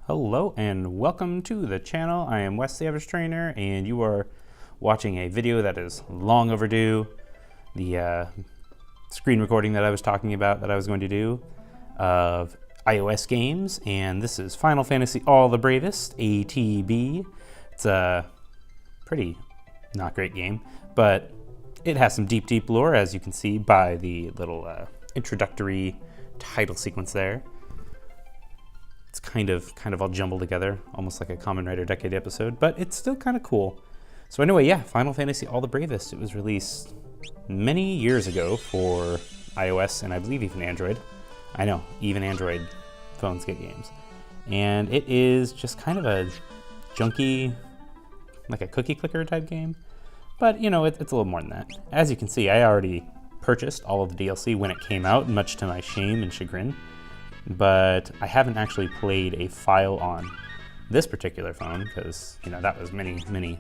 Hello and welcome to the channel. I am Wes the Average Trainer and you are watching a video that is long overdue. The screen recording that I was talking about that I was going to do of iOS games, and this is Final Fantasy All the Bravest, ATB. It's a pretty not great game, but it has some deep lore, as you can see by the little introductory title sequence there. It's kind of all jumbled together, almost like a Kamen Rider Decade episode, but it's still kind of cool. So anyway, yeah, Final Fantasy All the Bravest. It was released many years ago for iOS and I believe even Android. I know, even Android phones get games. And it is just kind of a junky, like a cookie clicker type game. But, you know, it's a little more than that. As you can see, I already purchased all of the DLC when it came out, much to my shame and chagrin. But I haven't actually played a file on this particular phone because, you know, that was many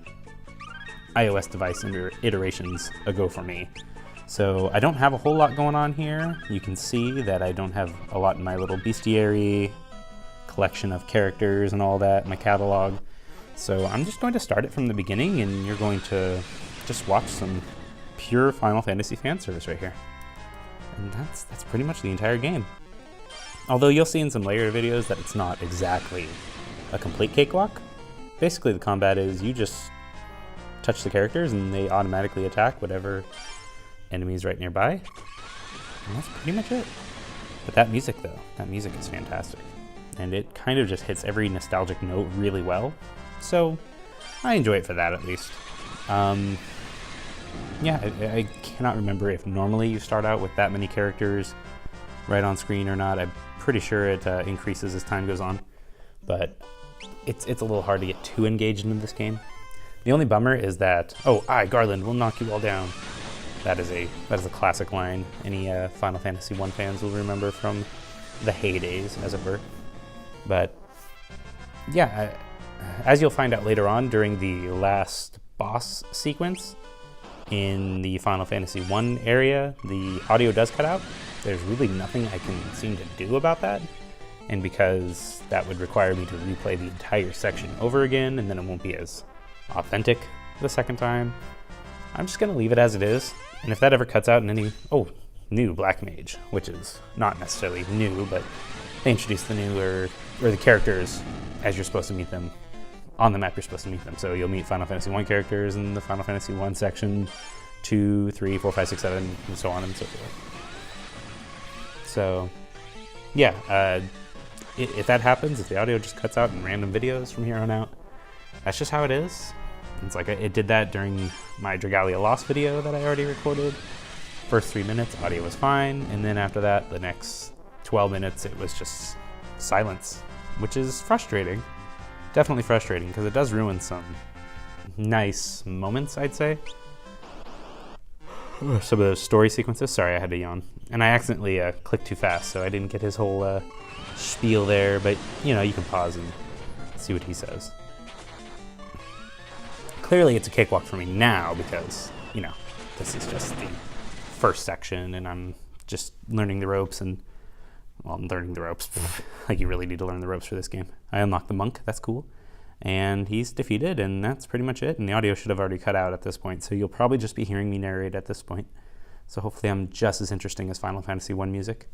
iOS device iterations ago for me. So I don't have a whole lot going on here. You can see that I don't have a lot in my little bestiary collection of characters and all that, my catalog. So I'm just going to start it from the beginning and you're going to just watch some pure Final Fantasy fan service right here. And that's pretty much the entire game. Although you'll see in some later videos that it's not exactly a complete cakewalk. Basically the combat is you just touch the characters and they automatically attack whatever enemy is right nearby. And that's pretty much it. But that music though, that music is fantastic. And it kind of just hits every nostalgic note really well. So I enjoy it for that at least. Yeah, I cannot remember if normally you start out with that many characters right on screen or not. I'm pretty sure it increases as time goes on, but it's a little hard to get too engaged into this game. The only bummer is that, oh, Garland will knock you all down. That is a classic line any Final Fantasy 1 fans will remember from the heydays, as it were. But yeah, as you'll find out later on during the last boss sequence in the Final Fantasy 1 area, the audio does cut out. There's really nothing I can seem to do about that, and because that would require me to replay the entire section over again, and then it won't be as authentic the second time, I'm just going to leave it as it is. And if that ever cuts out in any, new Black Mage, which is not necessarily new, but they introduced the newer, or the characters as you're supposed to meet them. On the map you're supposed to meet them, so you'll meet Final Fantasy 1 characters in the Final Fantasy 1 section, 2, 3, 4, 5, 6, 7, and so on and so forth. So, yeah, if that happens, if the audio just cuts out in random videos from here on out, that's just how it is. It's like it did that during my Dragalia Lost video that I already recorded. First 3 minutes, audio was fine, and then after that, the next 12 minutes, it was just silence, which is frustrating. Definitely frustrating, because it does ruin some nice moments, I'd say. Some of those story sequences. Sorry, I had to yawn. And I accidentally clicked too fast, so I didn't get his whole spiel there, but you know, you can pause and see what he says. Clearly it's a cakewalk for me now because, you know, this is just the first section and I'm just learning the ropes and, well, I'm learning the ropes. Like, you really need to learn the ropes for this game. I unlocked the monk, that's cool. And he's defeated, and that's pretty much it. And the audio should have already cut out at this point, so you'll probably just be hearing me narrate at this point. So hopefully I'm just as interesting as Final Fantasy 1 music.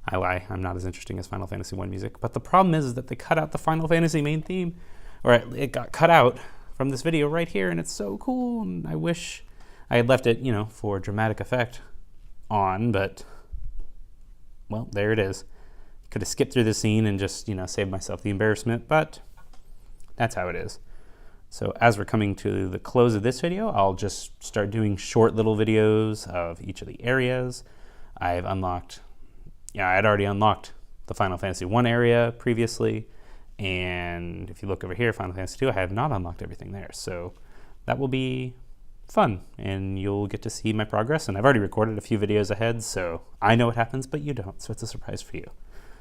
I lie, I'm not as interesting as Final Fantasy 1 music. But the problem is that they cut out the Final Fantasy main theme, or it got cut out from this video right here, and it's so cool. And I wish I had left it, you know, for dramatic effect on, but, well, there it is. Could have skipped through the scene and just, you know, saved myself the embarrassment, but that's how it is. So as we're coming to the close of this video, I'll just start doing short little videos of each of the areas. I've unlocked, I'd already unlocked the Final Fantasy 1 area previously, and if you look over here, Final Fantasy 2, I have not unlocked everything there. So that will be fun, and you'll get to see my progress, and I've already recorded a few videos ahead, so I know what happens, but you don't, so it's a surprise for you.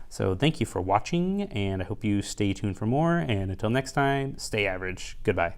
So thank you for watching, and I hope you stay tuned for more, and until next time, stay average. Goodbye.